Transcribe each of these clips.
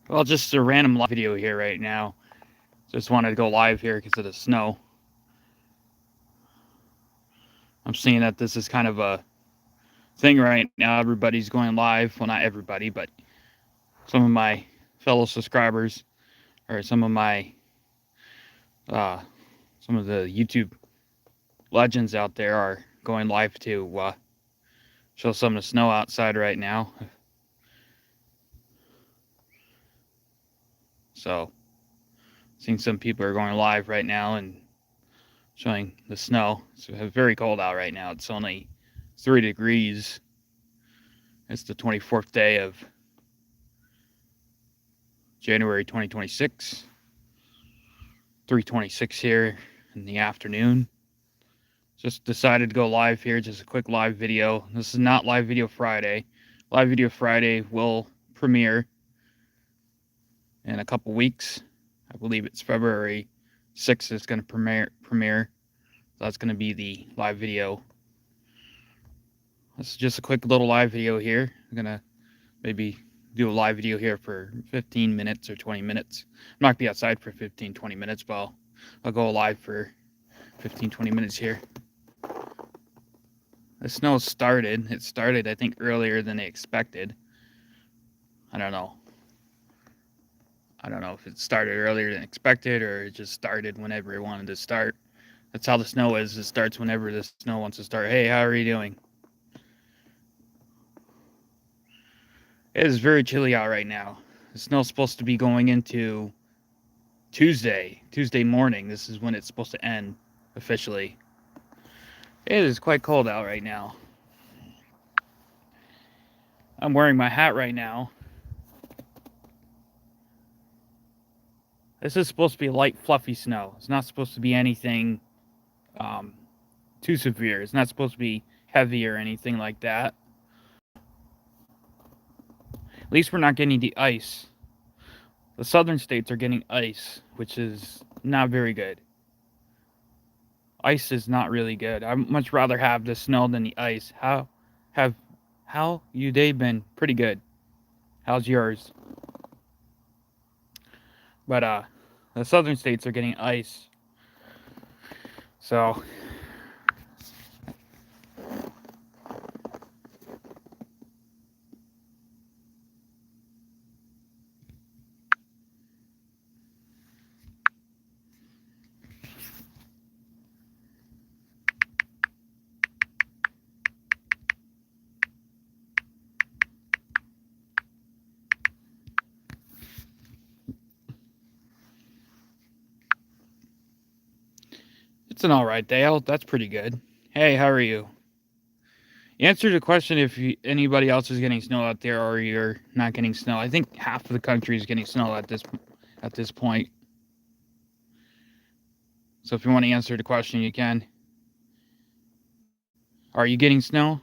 Well, just a random live video here right now. Just wanted to go live here because of the snow. I'm seeing that this is kind of a thing right now. Everybody's going live. Well, not everybody, but some of my fellow subscribers or uh, some of the YouTube legends out there are going live to show some of the snow outside right now. So, seeing some people are going live right now and showing the snow. It's very cold out right now. It's only 3 degrees. It's the 24th day of January 2026. 3:26 here in the afternoon. Just decided to go live here, just a quick live video. This is not Live Video Friday. Live Video Friday will premiere in a couple weeks. I believe it's February 6th it's going to premiere. So that's going to be the live video. This is just a quick little live video here. I'm going to maybe do a live video here for 15 minutes or 20 minutes. I'm not going to be outside for 15, 20 minutes, but I'll go live for 15, 20 minutes here. The snow started. It started, I think, earlier than they expected. I don't know. I don't know if it started earlier than expected or it just started whenever it wanted to start. That's how the snow is. It starts whenever the snow wants to start. Hey, how are you doing? It is very chilly out right now. The snow's supposed to be going into Tuesday morning. This is when it's supposed to end officially. It is quite cold out right now. I'm wearing my hat right now. This is supposed to be light, fluffy snow. It's not supposed to be anything too severe. It's not supposed to be heavy or anything like that. At least we're not getting the ice. The southern states are getting ice, which is not very good. Ice is not really good. I'd much rather have the snow than the ice. How you day been? Pretty good. How's yours? But the southern states are getting ice. So it's an alright day. That's pretty good. Hey, how are you? Answer the question if anybody else is getting snow out there or you're not getting snow. I think half of the country is getting snow at this point. So if you want to answer the question, you can. Are you getting snow?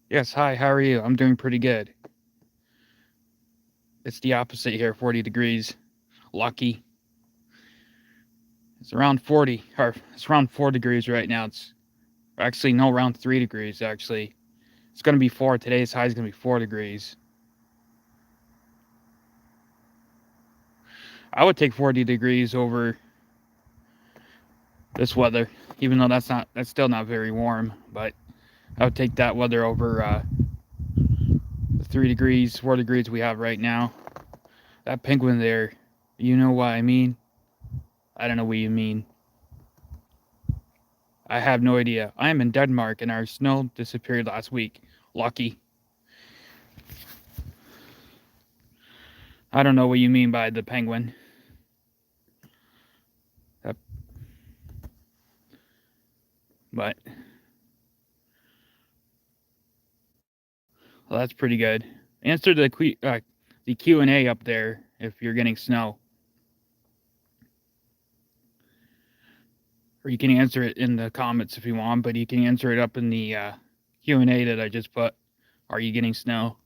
Yes, hi, how are you? I'm doing pretty good. It's the opposite here, 40 degrees. Lucky. It's around 40, or it's around 4 degrees right now. It's actually, no, around 3 degrees, actually. It's going to be 4. Today's high is going to be 4 degrees. I would take 40 degrees over this weather, even though that's still not very warm, but I would take that weather over the 3 degrees, 4 degrees we have right now. That penguin there, you know what I mean? I don't know what you mean. I have no idea. I am in Denmark and our snow disappeared last week. Lucky. I don't know what you mean by the penguin. But well, that's pretty good. Answer the Q&A up there if you're getting snow. Or you can answer it in the comments if you want, but you can answer it up in the Q&A that I just put. Are you getting snow?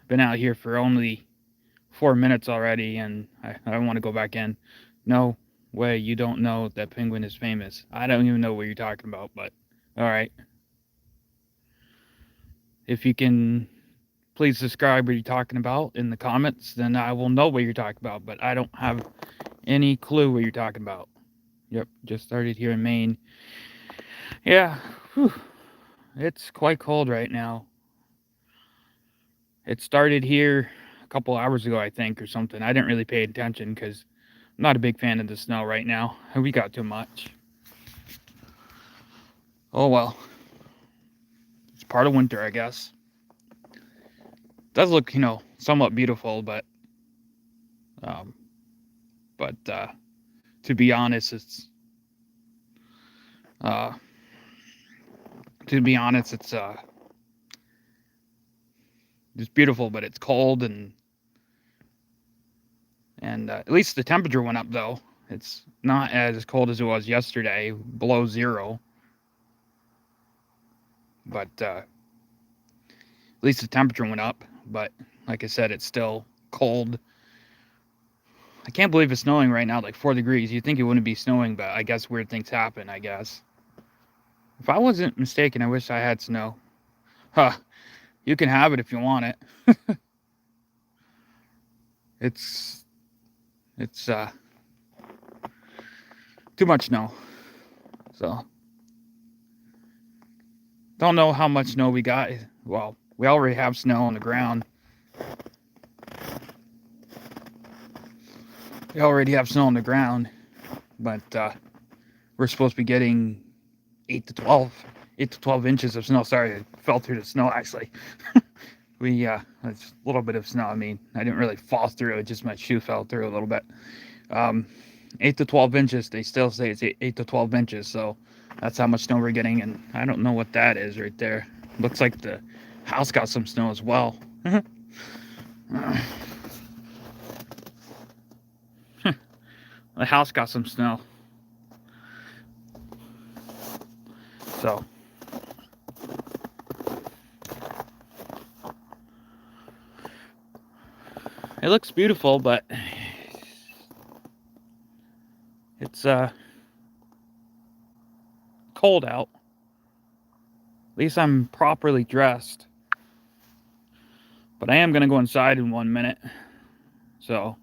I've been out here for only 4 minutes already, and I want to go back in. No way, you don't know that penguin is famous. I don't even know what you're talking about, but all right. If you can please describe what you're talking about in the comments. Then I will know what you're talking about. But I don't have any clue what you're talking about. Yep, just started here in Maine. Yeah, whew, it's quite cold right now. It started here a couple hours ago, I think, or something. I didn't really pay attention because I'm not a big fan of the snow right now. We got too much. Oh well, it's part of winter, I guess. It does look, somewhat beautiful, um, but to be honest, uh, it's it's beautiful, but it's cold and at least the temperature went up though. It's not as cold as it was yesterday, below zero, but at least the temperature went up. But like I said, it's still cold. I can't believe it's snowing right now, like 4 degrees. You'd think it wouldn't be snowing, but I guess weird things happen, I guess. If I wasn't mistaken, I wish I had snow. Huh. You can have it if you want it. It's it's too much snow. So don't know how much snow we got. Well, we already have snow on the ground. We already have snow on the ground, but we're supposed to be getting 8 to 12 inches of snow. Sorry, I fell through the snow actually. It's a little bit of snow. I mean, I didn't really fall through it; just my shoe fell through a little bit. Um, 8 to 12 inches. They still say it's 8 to 12 inches, so that's how much snow we're getting. And I don't know what that is right there. Looks like the house got some snow as well. The house got some snow. So it looks beautiful, but it's cold out. At least I'm properly dressed. But I am gonna go inside in 1 minute. So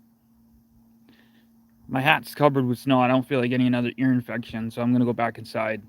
my hat's covered with snow. I don't feel like getting another ear infection, so I'm gonna go back inside.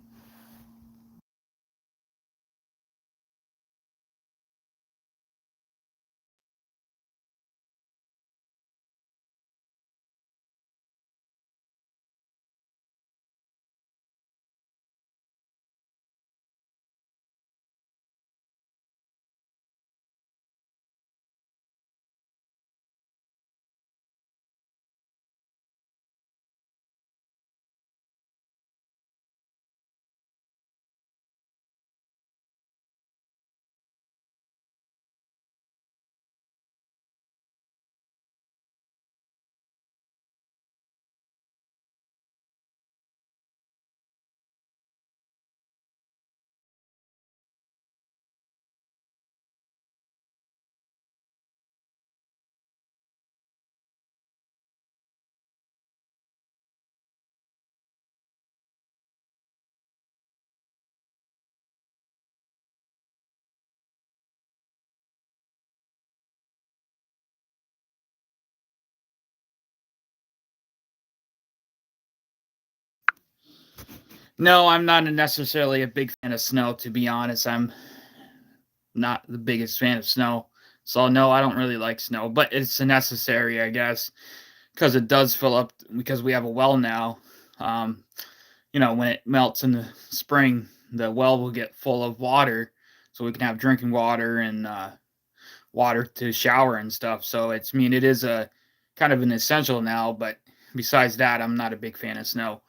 No, I'm not necessarily a big fan of snow, to be honest. I'm not the biggest fan of snow. So no, I don't really like snow, but it's necessary, I guess, because it does fill up because we have a well now. Um, when it melts in the spring, the well will get full of water, so we can have drinking water and water to shower and stuff. So I mean, it is a kind of an essential now, but besides that, I'm not a big fan of snow.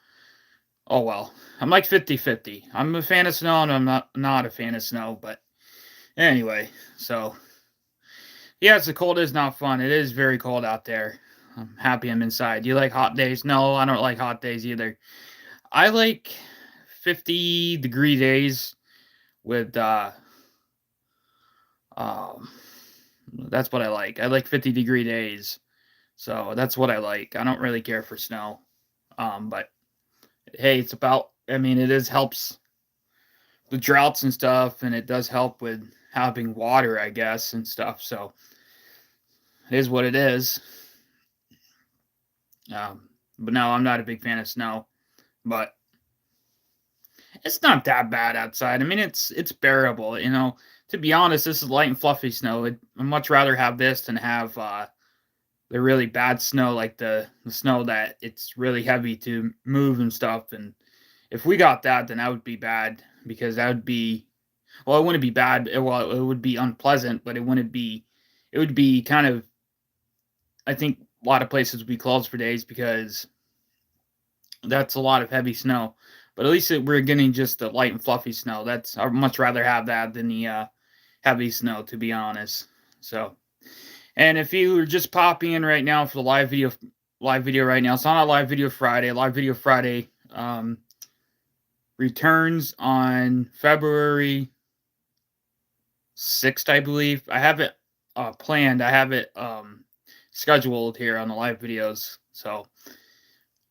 Oh well, I'm like 50-50. I'm a fan of snow and I'm not a fan of snow, but anyway, so yeah, it's the cold is not fun. It is very cold out there. I'm happy I'm inside. Do you like hot days? No, I don't like hot days either. I like 50-degree days with um that's what I like. I like 50-degree days. So that's what I like. I don't really care for snow. But hey, I mean it is helps the droughts and stuff, and it does help with having water, I guess, and stuff. So it is what it is. But no, I'm not a big fan of snow. But it's not that bad outside. I mean, it's bearable. To be honest, this is light and fluffy snow. I'd much rather have this than have the really bad snow, like the snow that it's really heavy to move and stuff. And if we got that, then that would be bad, because that would be, well, it wouldn't be bad. Well, it would be unpleasant, but it wouldn't be. It would be kind of. I think a lot of places would be closed for days, because that's a lot of heavy snow. But at least we're getting just the light and fluffy snow. I'd much rather have that than the heavy snow, to be honest. So, and if you were just popping in right now for the live video right now, it's not a live video Friday. Live video Friday returns on February 6th, I believe. I have it planned. I have it scheduled here on the live videos. So,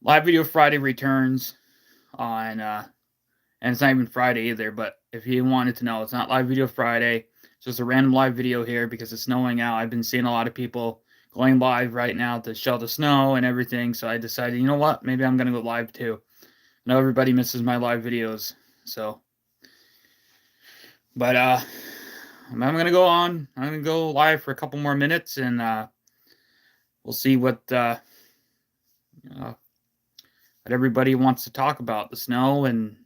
live video Friday returns on, and it's not even Friday either, but if you wanted to know, it's not live video Friday. It's just a random live video here because it's snowing out. I've been seeing a lot of people going live right now to show the snow and everything, so I decided, you know what, maybe I'm going to go live too. I know everybody misses my live videos, so. But I'm going to go on. I'm going to go live for a couple more minutes, and we'll see what everybody wants to talk about, the snow, and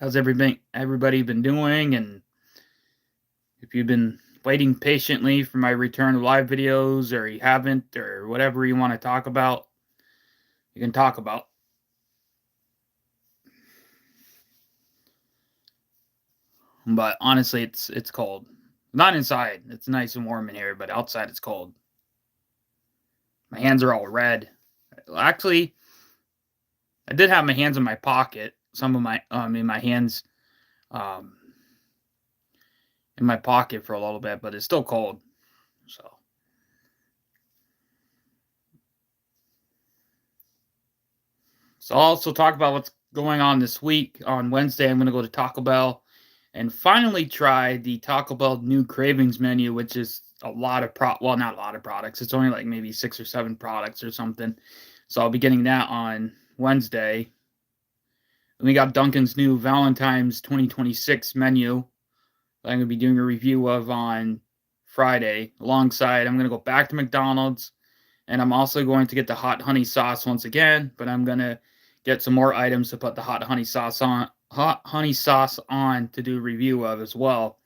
how's everybody been doing, and if you've been waiting patiently for my return to live videos, or you haven't, or whatever you want to talk about, you can talk about. But honestly, it's cold. Not inside. It's nice and warm in here, but outside it's cold. My hands are all red. Actually, I did have my hands in my pocket. Some of my in my hands in my pocket for a little bit, but it's still cold. So I'll also talk about what's going on this week. On Wednesday, I'm going to go to Taco Bell and finally try the Taco Bell new cravings menu, which is a lot of well, not a lot of products. It's only like maybe 6 or 7 products or something. So I'll be getting that on Wednesday. And we got Dunkin's new Valentine's 2026 menu that I'm going to be doing a review of on Friday. Alongside, I'm going to go back to McDonald's, and I'm also going to get the hot honey sauce once again, but I'm going to get some more items to put the hot honey sauce on to do a review of as well.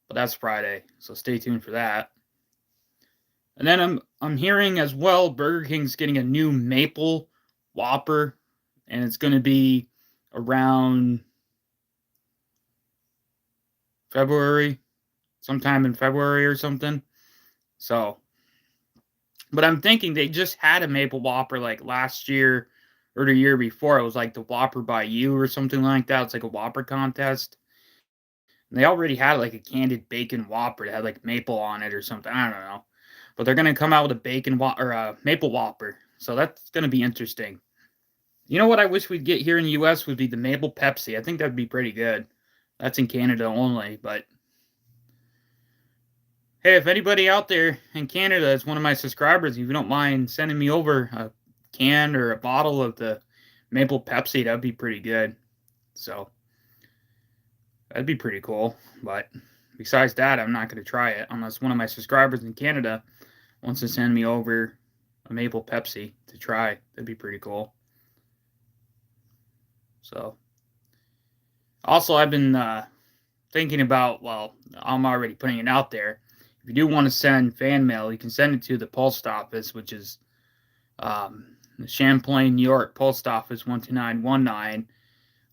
But that's Friday, so stay tuned for that. And then I'm hearing as well Burger King's getting a new Maple Whopper, and it's going to be around February, sometime in February or something. So, but I'm thinking they just had a Maple Whopper like last year or the year before. It was like the Whopper by You or something like that. It's like a Whopper contest. And they already had like a candied bacon Whopper that had like maple on it or something. I don't know. But they're going to come out with a bacon or a Maple Whopper. So that's going to be interesting. You know what I wish we'd get here in the U.S. would be the Maple Pepsi. I think that'd be pretty good. That's in Canada only, but hey, if anybody out there in Canada is one of my subscribers, if you don't mind sending me over a can or a bottle of the Maple Pepsi, that'd be pretty good. So that'd be pretty cool. But besides that, I'm not going to try it unless one of my subscribers in Canada wants to send me over a Maple Pepsi to try. That'd be pretty cool. So, also, I've been thinking about, well, I'm already putting it out there. If you do want to send fan mail, you can send it to the post office, which is the Champlain, New York Post Office 12919,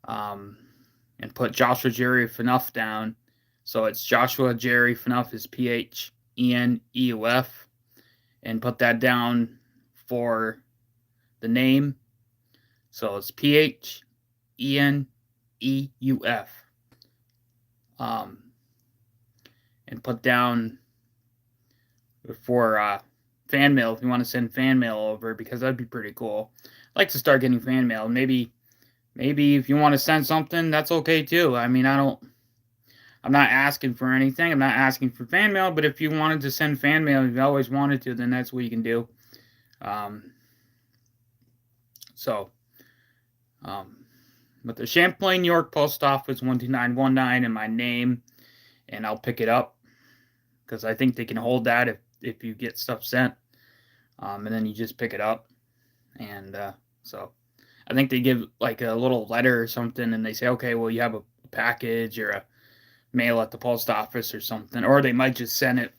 and put Joshua Jerry Phaneuf down. So it's Joshua Jerry Phaneuf is Pheneuf, and put that down for the name. So it's Pheneuf. And put down for fan mail if you want to send fan mail over, because that'd be pretty cool. I'd like to start getting fan mail. Maybe if you want to send something, that's okay too. I mean, I I'm not asking for anything. I'm not asking for fan mail, but if you wanted to send fan mail, if you always wanted to, then that's what you can do. But the Champlain, New York Post Office 12919 and my name, and I'll pick it up because I think they can hold that if you get stuff sent, and then you just pick it up, and so I think they give like a little letter or something, and they say, okay, well, you have a package or a mail at the post office or something, or they might just send it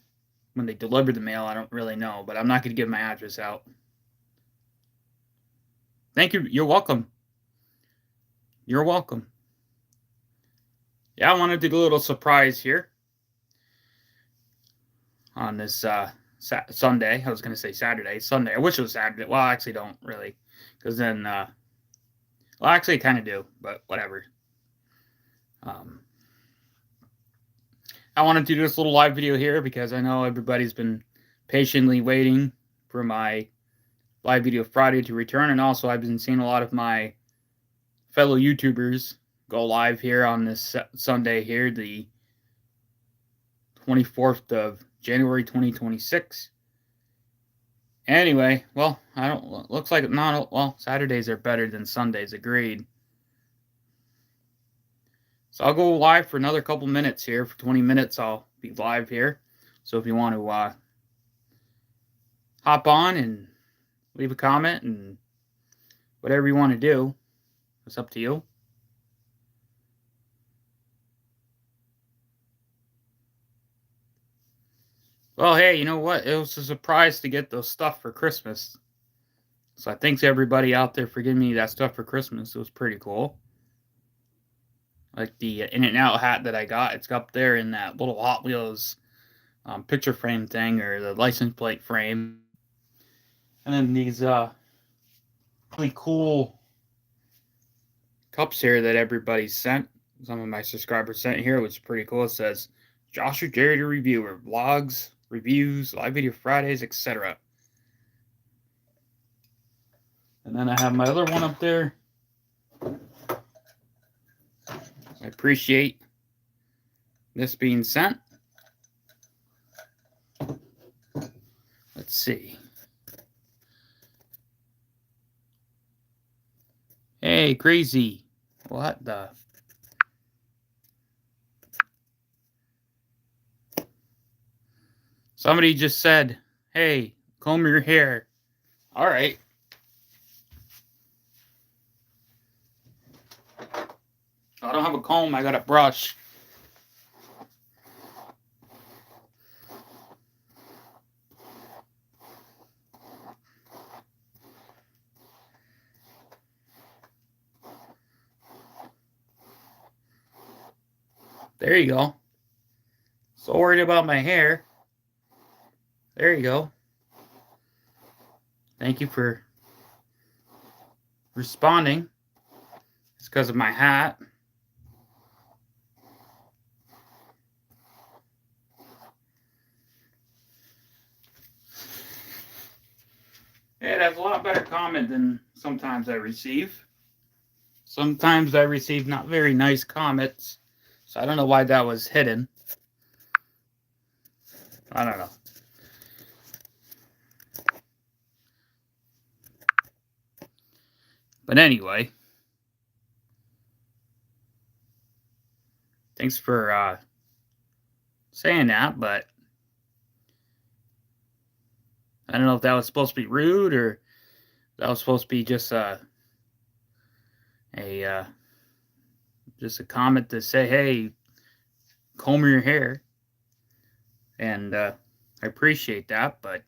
when they deliver the mail. I don't really know, but I'm not going to give my address out. Thank you. You're welcome. You're welcome. Yeah, I wanted to do a little surprise here on this Sunday. I was going to say Saturday. Sunday. I wish it was Saturday. Well, I actually don't really, because then, well, actually I kind of do, but whatever. I wanted to do this little live video here because I know everybody's been patiently waiting for my live video Friday to return, and also I've been seeing a lot of my fellow YouTubers go live here on this Sunday here, the 24th of January 2026. Anyway, well, looks like not, well, Saturdays are better than Sundays, agreed. So I'll go live for another couple minutes here. For 20 minutes, I'll be live here. So if you want to hop on and leave a comment and whatever you want to do, it's up to you. Well, hey, you know what? It was a surprise to get those stuff for Christmas. So thanks everybody out there for giving me that stuff for Christmas. It was pretty cool. Like the In-N-Out hat that I got, it's up there in that little Hot Wheels picture frame thing, or the license plate frame. And then these really cool cups here that everybody sent. Some of my subscribers sent here, which is pretty cool. It says, Joshua Jerry the Reviewer, vlogs, reviews, live video Fridays, etc. And then I have my other one up there. I appreciate this being sent. Let's see. Hey, crazy. What the? Somebody just said, hey, comb your hair. All right. I don't have a comb. I got a brush. There you go. So worried about my hair. There you go. Thank you for responding. It's because of my hat. It has a lot better comment than sometimes I receive. Sometimes I receive not very nice comments. So I don't know why that was hidden. I don't know. But anyway, thanks for saying that, but I don't know if that was supposed to be rude or that was supposed to be just a comment to say, hey, comb your hair. And I appreciate that, but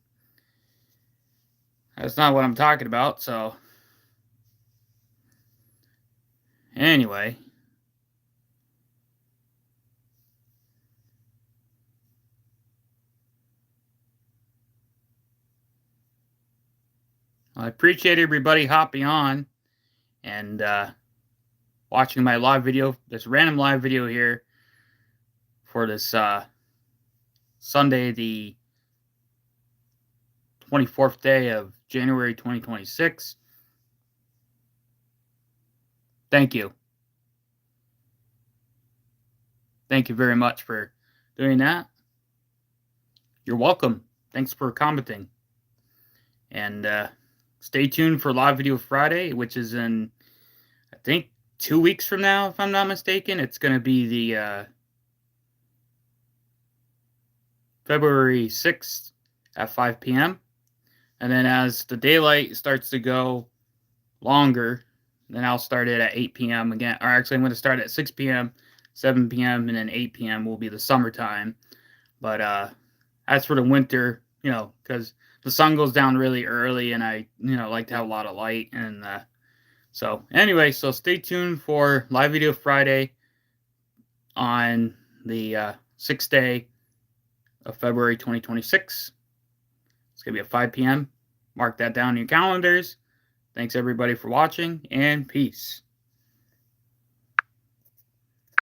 that's not what I'm talking about. So anyway, I appreciate everybody hopping on and watching my live video, this random live video here for this Sunday, the 24th day of January 2026. Thank you. Thank Thank you very much for doing that. You're welcome. Thanks for commenting. And stay tuned for Live Video Friday, which is in, I think, 2 weeks from now, if I'm not mistaken. It's going to be the February 6th at 5 p.m. And then as the daylight starts to go longer, then I'll start it at 8 p.m. again. Or actually, I'm going to start at 6 p.m., 7 p.m., and then 8 p.m. will be the summertime. But as for the winter, because the sun goes down really early, and I, like to have a lot of light. And so anyway, so stay tuned for Live Video Friday on the 6th day of February 2026. It's going to be at 5 p.m. Mark that down in your calendars. Thanks everybody for watching, and peace.